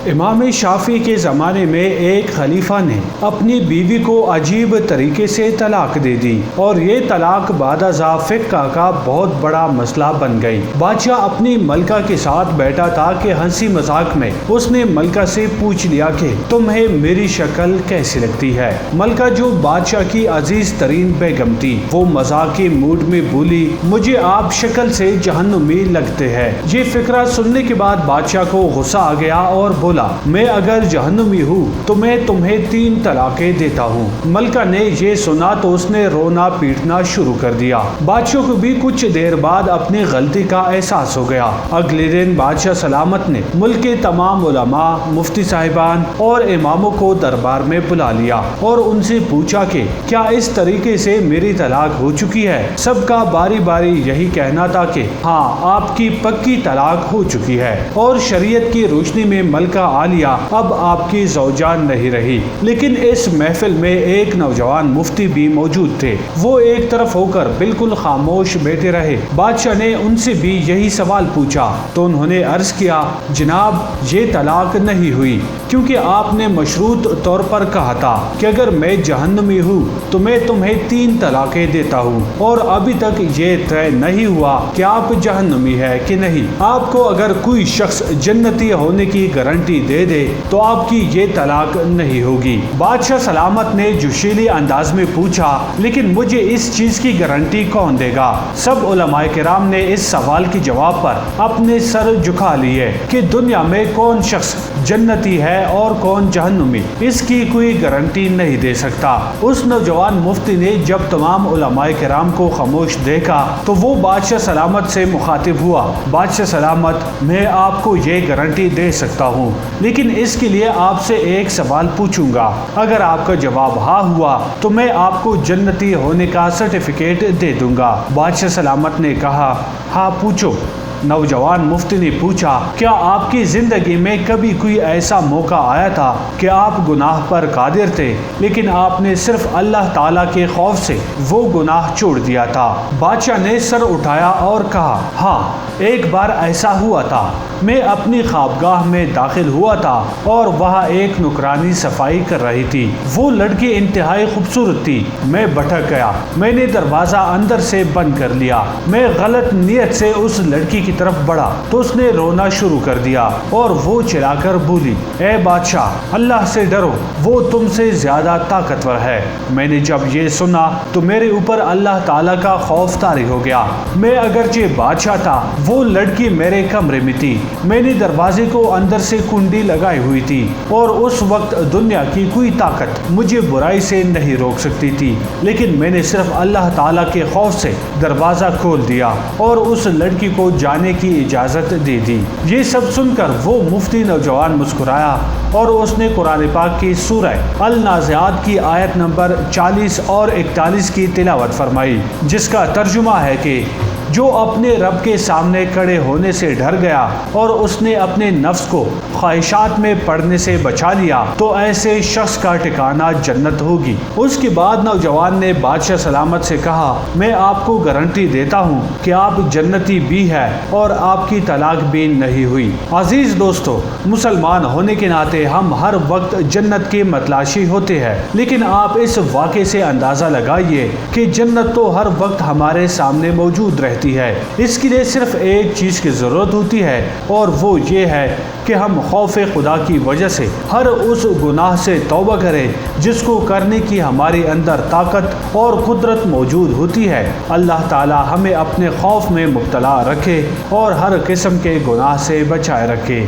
امام شافعی کے زمانے میں ایک خلیفہ نے اپنی بیوی کو عجیب طریقے سے طلاق دے دی اور یہ طلاق بعد ازاں فقہ کا بہت بڑا مسئلہ بن گئی۔ بادشاہ اپنی ملکہ کے ساتھ بیٹھا تھا کہ ہنسی مذاق میں اس نے ملکہ سے پوچھ لیا کہ تمہیں میری شکل کیسی لگتی ہے۔ ملکہ جو بادشاہ کی عزیز ترین بیگم تھی وہ مذاق کے موڈ میں بولی، مجھے آپ شکل سے جہنمی لگتے ہیں۔ یہ فقرہ سننے کے بعد بادشاہ کو غصہ آ گیا اور بولا، میں اگر جہنمی ہوں تو میں تمہیں 3 طلاقیں دیتا ہوں۔ ملکہ نے یہ سنا تو اس نے رونا پیٹنا شروع کر دیا۔ بادشاہ کو بھی کچھ دیر بعد اپنی غلطی کا احساس ہو گیا۔ اگلے دن بادشاہ سلامت نے ملک کے تمام علماء، مفتی صاحبان اور اماموں کو دربار میں بلا لیا اور ان سے پوچھا کہ کیا اس طریقے سے میری طلاق ہو چکی ہے؟ سب کا باری باری یہی کہنا تھا کہ ہاں، آپ کی پکی طلاق ہو چکی ہے اور شریعت کی روشنی میں ملکہ عالیہ اب آپ کی زوجان نہیں رہی۔ لیکن اس محفل میں ایک نوجوان مفتی بھی موجود تھے۔ وہ ایک طرف ہو کر بالکل خاموش بیٹھے رہے۔ بادشاہ نے ان سے بھی یہی سوال پوچھا تو انہوں نے عرض کیا، جناب یہ طلاق نہیں ہوئی کیونکہ آپ نے مشروط طور پر کہا تھا کہ اگر میں جہنمی ہوں تو میں تمہیں 3 طلاقیں دیتا ہوں، اور ابھی تک یہ طے نہیں ہوا کہ آپ جہنمی ہے کہ نہیں۔ آپ کو اگر کوئی شخص جنتی ہونے کی گارنٹی دے دے تو آپ کی یہ طلاق نہیں ہوگی۔ بادشاہ سلامت نے جوشیلی انداز میں پوچھا، لیکن مجھے اس چیز کی گارنٹی کون دے گا؟ سب علماء کرام نے اس سوال کے جواب پر اپنے سر جھکا لیے کہ دنیا میں کون شخص جنتی ہے اور کون جہنمی، اس کی کوئی گارنٹی نہیں دے سکتا۔ اس نوجوان مفتی نے جب تمام علماء کرام کو خاموش دیکھا تو وہ بادشاہ سلامت سے مخاطب ہوا، بادشاہ سلامت، میں آپ کو یہ گارنٹی دے سکتا ہوں، لیکن اس کے لیے آپ سے ایک سوال پوچھوں گا۔ اگر آپ کا جواب ہاں ہوا تو میں آپ کو جنتی ہونے کا سرٹیفکیٹ دے دوں گا۔ بادشاہ سلامت نے کہا، ہاں پوچھو۔ نوجوان مفتی نے پوچھا، کیا آپ کی زندگی میں کبھی کوئی ایسا موقع آیا تھا کہ آپ گناہ پر قادر تھے لیکن آپ نے صرف اللہ تعالیٰ کے خوف سے وہ گناہ چھوڑ دیا تھا؟ بادشاہ نے سر اٹھایا اور کہا، ہاں، ایک بار ایسا ہوا تھا۔ میں اپنی خوابگاہ میں داخل ہوا تھا اور وہاں ایک نوکرانی صفائی کر رہی تھی۔ وہ لڑکی انتہائی خوبصورت تھی۔ میں بھٹک گیا۔ میں نے دروازہ اندر سے بند کر لیا۔ میں غلط نیت سے اس لڑکی کی طرف بڑھا تو اس نے رونا شروع کر دیا اور وہ چلا کر بولی، اے بادشاہ، اللہ سے ڈرو، وہ تم سے زیادہ طاقتور ہے۔ میں نے جب یہ سنا تو میرے اوپر اللہ تعالیٰ کا خوف طاری ہو گیا۔ میں اگرچہ بادشاہ تھا، وہ لڑکی میرے کمرے میں تھی۔ میں نے دروازے کو اندر سے کنڈی لگائی ہوئی تھی اور اس وقت دنیا کی کوئی طاقت مجھے برائی سے نہیں روک سکتی تھی، لیکن میں نے صرف اللہ تعالیٰ کے خوف سے دروازہ کھول دیا اور اس لڑکی کو جانے کی اجازت دے دی۔ یہ سب سن کر وہ مفتی نوجوان مسکرایا اور اس نے قرآن پاک کی سورہ النازعات کی آیت نمبر 40 اور 41 کی تلاوت فرمائی، جس کا ترجمہ ہے کہ جو اپنے رب کے سامنے کھڑے ہونے سے ڈر گیا اور اس نے اپنے نفس کو خواہشات میں پڑنے سے بچا لیا تو ایسے شخص کا ٹھکانہ جنت ہوگی۔ اس کے بعد نوجوان نے بادشاہ سلامت سے کہا، میں آپ کو گارنٹی دیتا ہوں کہ آپ جنتی بھی ہے اور آپ کی طلاق بھی نہیں ہوئی۔ عزیز دوستو، مسلمان ہونے کے ناطے ہم ہر وقت جنت کے متلاشی ہوتے ہیں، لیکن آپ اس واقعے سے اندازہ لگائیے کہ جنت تو ہر وقت ہمارے سامنے موجود رہتی ہے۔ اس کے لیے صرف ایک چیز کی ضرورت ہوتی ہے اور وہ یہ ہے کہ ہم خوف خدا کی وجہ سے ہر اس گناہ سے توبہ کریں جس کو کرنے کی ہمارے اندر طاقت اور قدرت موجود ہوتی ہے۔ اللہ تعالی ہمیں اپنے خوف میں مبتلا رکھے اور ہر قسم کے گناہ سے بچائے رکھے۔